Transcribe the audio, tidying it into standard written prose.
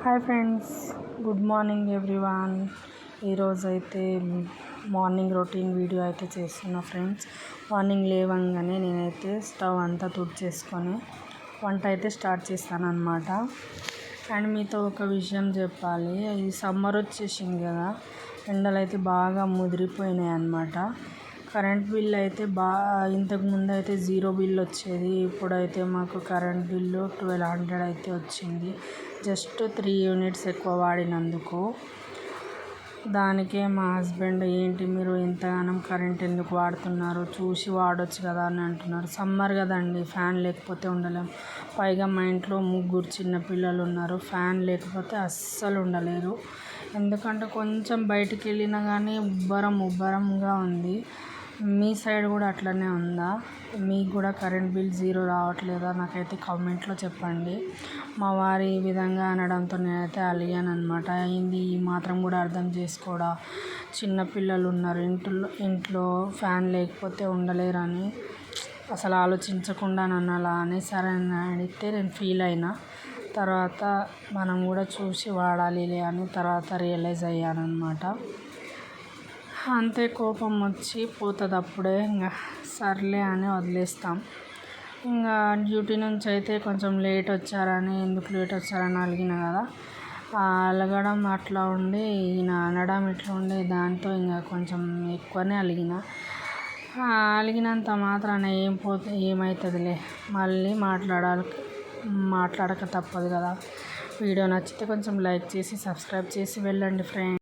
Hi friends, good morning everyone. ఈరోజు అయితే morning routine video అయితే చేస్తున్నా ఫ్రెండ్స్. మార్నింగ్ లేవంగానే నేనైతే స్టవ్ అంతా తుడిచేసుకొని వంట అయితే స్టార్ట్ చేస్తాను అనమాట. అండ్ మీతో ఒక విషయం చెప్పాలి, ఈ సమ్మర్ వచ్చేసింది కదా, ఎండలు అయితే బాగా ముదిరిపోయినాయి అన్నమాట. కరెంట్ బిల్ అయితే ఇంతకుముందు అయితే 0 బిల్ వచ్చేది, ఇప్పుడైతే మాకు కరెంట్ బిల్లు 1200 అయితే వచ్చింది. జస్ట్ 3 యూనిట్స్ ఎక్కువ వాడినందుకు. దానికే మా హస్బెండ్, ఏంటి మీరు ఎంతగానం కరెంట్ ఎందుకు వాడుతున్నారు, చూసి వాడొచ్చు కదా అని అంటున్నారు. సమ్మర్ కదండి, ఫ్యాన్ లేకపోతే ఉండలేం. పైగా మా ఇంట్లో 3 చిన్న పిల్లలు ఉన్నారు, ఫ్యాన్ లేకపోతే అస్సలు ఉండలేరు. ఎందుకంటే కొంచెం బయటికి వెళ్ళినా కానీ ఉబ్బరంగా ఉంది. మీ సైడ్ కూడా అట్లనే ఉందా? మీకు కూడా కరెంట్ బిల్ 0 రావట్లేదా? నాకైతే కామెంట్లో చెప్పండి. మా వారు ఈ విధంగా అనడంతో నేనైతే అలిగాను అనమాట. అయింది ఈ మాత్రం కూడా అర్థం చేసుకోడా, చిన్నపిల్లలు ఉన్నారు ఇంట్లో ఫ్యాన్ లేకపోతే ఉండలేరని అసలు ఆలోచించకుండా నన్ను అలా అనేసారని అడిగితే నేను ఫీల్ అయినా. తర్వాత మనం కూడా చూసి వాడాలిలే అని తర్వాత రియలైజ్ అయ్యాను అనమాట. అంతే, కోపం వచ్చి పోతుంది అప్పుడే, ఇంకా సర్లే అని వదిలేస్తాం. ఇంకా డ్యూటీ నుంచి అయితే కొంచెం లేట్ వచ్చారని, ఎందుకు లేట్ వచ్చారని అలిగిన కదా, అలగడం అట్లా ఉండి, ఈయన అనడం ఇట్లా ఉండి, దాంతో ఇంకా కొంచెం ఎక్కువనే అలిగినంత మాత్రాన ఏమవుతుందిలే, మళ్ళీ మాట్లాడక తప్పదు కదా. వీడియో నచ్చితే కొంచెం లైక్ చేసి సబ్స్క్రైబ్ చేసి వెళ్ళండి ఫ్రెండ్స్.